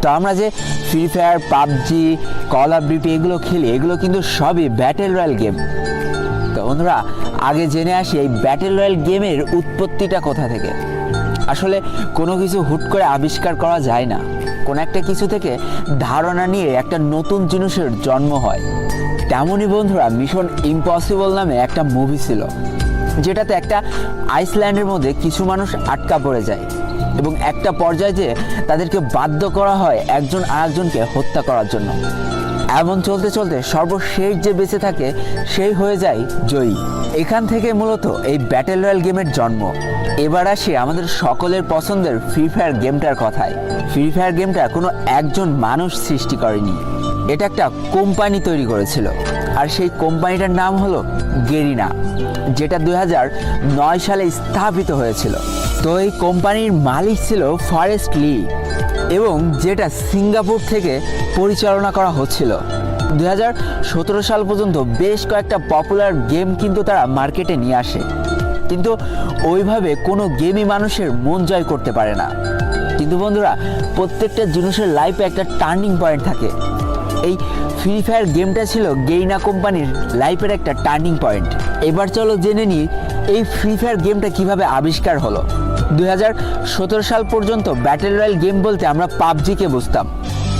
তো আমরা যে free fire, PUBG, call of duty এগুলো খেলি, এগুলো কিন্তু সবই ব্যাটেল রয়্যাল গেম। তো বন্ধুরা, আগে জেনে আসি এই ব্যাটেল রয়্যাল গেমের উৎপত্তিটা কোথা থেকে। আসলে কোনো কিছু হুট করে আবিষ্কার করা যায় না, কোনো একটা কিছু থেকে ধারণা নিয়ে একটা নতুন জিনিসের জন্ম হয়। তেমনই বন্ধুরা, মিশন ইম্পসিবল নামে একটা মুভি ছিল, যেটাতে একটা আইসল্যান্ডের মধ্যে কিছু মানুষ আটকা পড়ে যায় এবং একটা পর্যায়ে যে তাদেরকে বাধ্য করা হয় একজন আরেকজনকে হত্যা করার জন্য। এমন চলতে চলতে সর্বশেষ যে বেঁচে থাকে সেই হয়ে যায় জয়ী। এখান থেকে মূলত এই ব্যাটেল রয়্যাল গেমের জন্ম। এবার আসি আমাদের সকলের পছন্দের ফ্রি ফায়ার গেমটার কথায়। ফ্রি ফায়ার গেমটা কোনো একজন মানুষ সৃষ্টি করেনি, এটা একটা কোম্পানি তৈরি করেছিল, আর সেই কোম্পানিটার নাম হলো গেরিনা, যেটা 2009 সালে স্থাপিত হয়েছিল। তো এই কোম্পানির মালিক ছিল ফরেস্ট লি, এবং যেটা সিঙ্গাপুর থেকে পরিচালনা করা হচ্ছিল। 2017 সাল পর্যন্ত বেশ কয়েকটা পপুলার গেম কিন্তু তারা মার্কেটে নিয়ে আসে, কিন্তু ওইভাবে কোনো গেমই মানুষের মন জয় করতে পারে না। কিন্তু বন্ধুরা, প্রত্যেকটা জিনিসের লাইফে একটা টার্নিং পয়েন্ট থাকে। এই ফ্রি ফায়ার গেমটা ছিল গেরিনা কোম্পানির লাইফের একটা টার্নিং পয়েন্ট। এবার চলো জেনে নিই এই ফ্রি ফায়ার গেমটা কিভাবে আবিষ্কার হলো। 2017 সাল পর্যন্ত ব্যাটেল রয়্যাল গেম বলতে আমরা পাবজিকে বুঝতাম,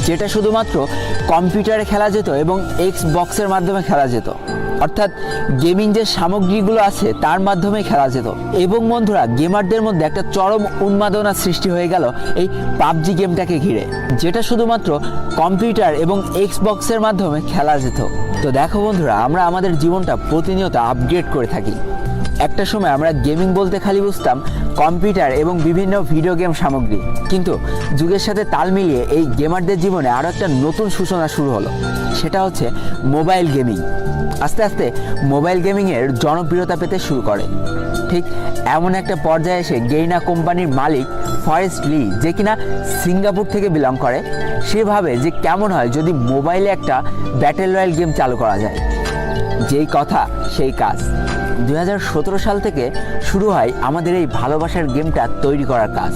যেটা শুধুমাত্র কম্পিউটারে খেলা যেত এবং এক্সবক্সের মাধ্যমে খেলা যেত, অর্থাৎ গেমিং যে সামগ্রীগুলো আছে তার মাধ্যমে খেলা যেত। এবং বন্ধুরা, গেমারদের মধ্যে একটা চরম উন্মাদনা সৃষ্টি হয়ে গেল এই পাবজি গেমটাকে ঘিরে, যেটা শুধুমাত্র কম্পিউটার এবং এক্সবক্সের মাধ্যমে খেলা যেত। তো দেখো বন্ধুরা, আমরা আমাদের জীবনটা প্রতিনিয়ত আপগ্রেড করে থাকি। একটা সময় আমরা গেমিং বলতে খালি বুঝতাম কম্পিউটার এবং বিভিন্ন ভিডিও গেম সামগ্রী, কিন্তু যুগের সাথে তাল মিলিয়ে এই গেমারদের জীবনে আরও একটা নতুন সূচনা শুরু হলো, সেটা হচ্ছে মোবাইল গেমিং। আস্তে আস্তে মোবাইল গেমিংয়ের জনপ্রিয়তা পেতে শুরু করে। ঠিক এমন একটা পর্যায়ে এসে গেরিনা কোম্পানির মালিক ফরেস্ট লি, যে কিনা সিঙ্গাপুর থেকে বিলং করে, সে ভাবে যে কেমন হয় যদি মোবাইলে একটা ব্যাটেল রয়্যাল গেম চালু করা যায়। যেই কথা সেই কাজ। 2017 সাল থেকে শুরু হয় আমাদের এই ভালোবাসার গেমটা তৈরি করার কাজ।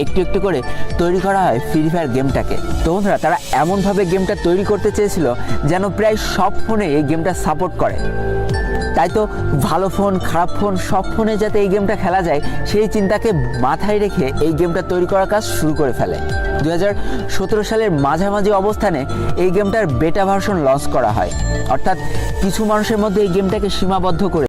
একটু একটু করে তৈরি করা হয় ফ্রি ফায়ার গেমটাকে। তো বন্ধুরা, তারা এমনভাবে গেমটা তৈরি করতে চেয়েছিল যেন প্রায় সব ফোনে এই গেমটা সাপোর্ট করে। তাই তো ভালো ফোন, খারাপ ফোন, সব ফোনে যাতে এই গেমটা খেলা যায় সেই চিন্তাকে মাথায় রেখে এই গেমটা তৈরি করার কাজ শুরু করে ফেলে। 2017 সালের মাঝামাঝি অবস্থানে এই গেমটার বেটা ভার্সন লঞ্চ করা হয়, অর্থাৎ কিছু মানুষের মধ্যে এই গেমটাকে সীমাবদ্ধ করে